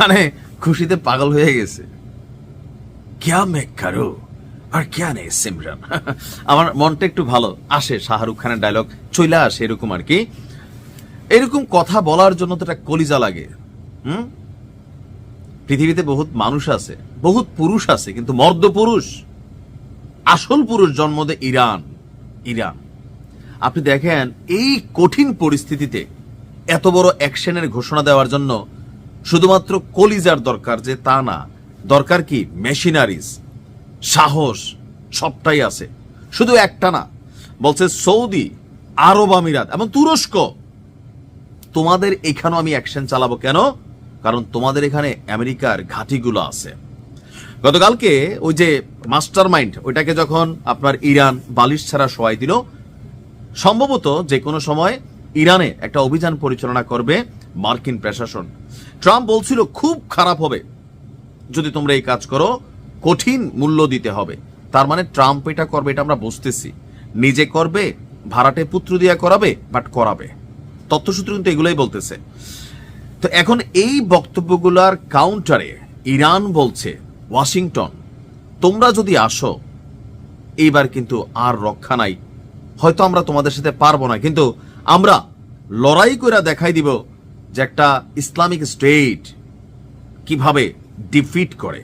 মানে খুশিতে পাগল হয়ে গেছে। ক্যা মে করো আর ক্যা নেই সিমরান। আমার মনটা একটু ভালো আসে, শাহরুখ খানের ডায়লগ চইলা আসে এরকম আর কি। এরকম কথা বলার জন্য তো একটা কলিজা লাগে। পৃথিবীতে বহুত মানুষ আছে, বহুত পুরুষ আছে, কিন্তু মর্দ পুরুষ, আসল পুরুষ জন্ম দেয় ইরান। ইরান আপনি দেখেন এই কঠিন পরিস্থিতিতে এত বড় অ্যাকশনের ঘোষণা দেওয়ার জন্য শুধুমাত্র কলিজার দরকার যে তা না, দরকার কি মেশিনারিজ, সাহস, সবটাই আছে। শুধু একটা না, বলছে সৌদি আরব আমিরাত এবং তুরস্ক, তোমাদের এখানেও আমি অ্যাকশন চালাবো। কেন? কারণ তোমাদের এখানে আমেরিকার ঘাঁটিগুলো আছে। গতকালকে ওই যে মাস্টার মাইন্ড, ওইটাকে যখন আপনার ইরান বালিশ ছাড়া শোয়াই দিল, সম্ভবত যে কোনো সময় ইরানে একটা অভিযান পরিচালনা করবে মার্কিন প্রশাসন। ট্রাম্প বলছিল খুব খারাপ হবে যদি তোমরা এই কাজ করো, কঠিন মূল্য দিতে হবে। তার মানে ট্রাম্প এটা করবে, এটা আমরা বুঝতেছি। নিজে করবে, ভাড়াটে পুত্র দিয়া করাবে, বাট করাবে। তথ্যসূত্র কিন্তু এগুলোই বলতেছে। তো এখন এই বক্তব্যগুলোর কাউন্টারে ইরান বলছে, ওয়াশিংটন তোমরা যদি আসো এইবার কিন্তু আর রক্ষা নাই, হয়তো আমরা তোমাদের সাথে পারবো না, কিন্তু আমরা লড়াই করে দেখাই দিব যে একটা ইসলামিক স্টেট কিভাবে ডিফিট করে।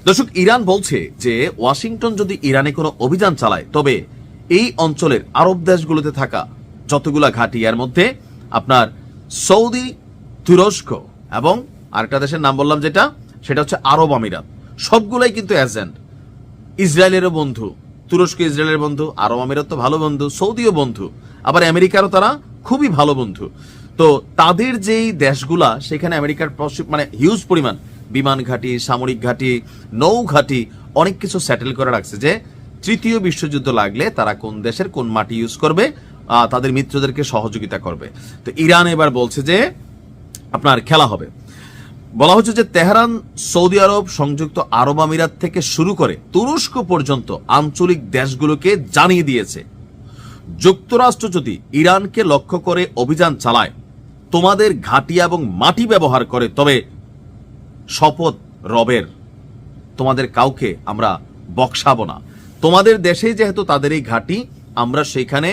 দর্শক, ইরান বলছে যে ওয়াশিংটন যদি ইরানে কোনো অভিযান চালায়, তবে এই অঞ্চলের আরব দেশগুলোতে থাকা যতগুলা ঘাঁটি, এর মধ্যে আপনার সৌদি, তুরস্ক এবং আরেকটা দেশের নাম বললাম যেটা, সেটা হচ্ছে আরব আমিরাত, সবগুলাই কিন্তু এজেন্ট। ইসরায়েলেরও বন্ধু, তুরস্ক ইসরায়েলের বন্ধু, আরব আমিরাত তো ভালো বন্ধু, সৌদিও বন্ধু, আবার আমেরিকারও তারা খুবই ভালো বন্ধু। তো তাদের যেই দেশগুলা, সেখানে আমেরিকার মানে হিউজ পরিমাণ বিমান ঘাঁটি, সামরিক ঘাঁটি, নৌ ঘাঁটি, অনেক কিছু সেটেল করে রাখছে যে তৃতীয় বিশ্বযুদ্ধ লাগলে তারা কোন দেশের কোন মাটি ইউজ করবে, তাদের মিত্রদেরকে সহযোগিতা করবে। তো ইরান এবার বলছে যে আপনার খেলা হবে। বলা হচ্ছে যে তেহরান সৌদি আরব, সংযুক্ত আরব আমিরাত থেকে শুরু করে তুরস্ক পর্যন্ত আঞ্চলিক দেশগুলোকে জানিয়ে দিয়েছে, যুক্তরাষ্ট্র যদি ইরানকে লক্ষ্য করে অভিযান চালায়, তোমাদের ঘাঁটি এবং মাটি ব্যবহার করে, তবে শপথ রবের, তোমাদের কাউকে আমরা বক্সাবো না। তোমাদের দেশেই যেহেতু তাদের এই ঘাঁটি, আমরা সেখানে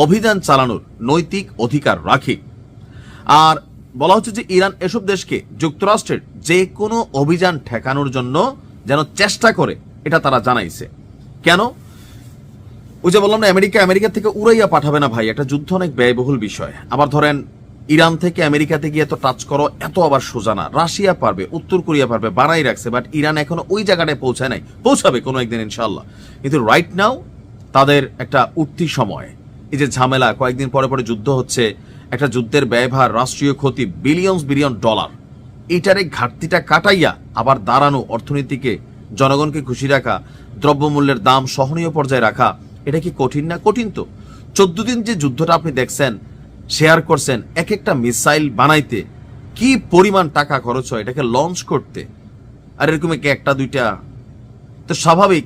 অভিযান চালানোর নৈতিক অধিকার রাখি। আর বলা হচ্ছে যে ইরান এসব দেশকে যুক্তরাষ্ট্রের যে কোনো অভিযান ঠেকানোর জন্য যেন চেষ্টা করে, এটা তারা জানাইছে। কেন? ওই যে বললাম না, আমেরিকা থেকে উড়াইয়া পাঠাবে না ভাই, একটা যুদ্ধ অনেক ব্যয়বহুল বিষয়। আবার ধরেন ইরান থেকে আমেরিকাতে গিয়ে এত টাচ করো, এত আবার সোজা না। রাশিয়া পারবে, উত্তর কোরিয়া পারবে, বানাই রাখছে, বাট ইরান এখনো ওই জায়গাটায় পৌঁছায় নাই, পৌঁছাবে কোনো একদিন ইনশাল্লাহ। কিন্তু রাইট নাও তাদের একটা উঠতি সময়, এই যে ঝামেলা, কয়েকদিন পরে পরে যুদ্ধ হচ্ছে, একটা যুদ্ধের ব্যয়ভার, রাষ্ট্রীয় ক্ষতি বিলিয়ন ডলার, এইটারে ঘাটতিটা কাটাইয়া আবার দাঁড়ানো, অর্থনীতিকে, জনগণকে খুশি রাখা, দ্রব্যমূল্যের দাম সহনীয় পর্যায়ে রাখা, এটা কি কঠিন না? কঠিন তো। 14 দিন যে যুদ্ধটা আপনি দেখছেন, শেয়ার করছেন, এক একটা মিসাইল বানাইতে কি পরিমাণ টাকা খরচ হয়, এটাকে লঞ্চ করতে, আর এরকম একটা দুইটা। তো স্বাভাবিক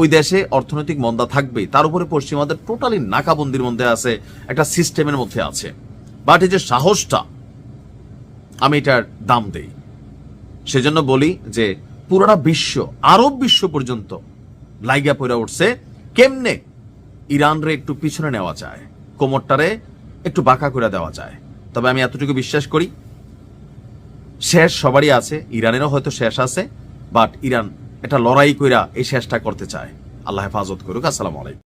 ওই দেশে অর্থনৈতিক মন্দা থাকবেই, তার উপরে পশ্চিমাদের টোটালি নাকাবন্দির মধ্যে আছে, একটা সিস্টেমের মধ্যে আছে। বাট এই যে সাহসটা, আমি এটার দাম দেই। সেজন্য বলি যে পুরোটা বিশ্ব, আরব বিশ্ব পর্যন্ত লাইগা পড়ে উঠছে কেমনে ইরানরে একটু পিছনে নেওয়া যায়, কোমরটারে একটু বাঁকা করে দেওয়া যায়। তবে আমি এতটুকু বিশ্বাস করি, শেষ সবারই আছে, ইরানেরও হয়তো শেষ আছে, বাট ইরান এটা লড়াই কইরা এই শেষটা করতে চায়। আল্লাহ হেফাজত করুক। আসসালামু আলাইকুম।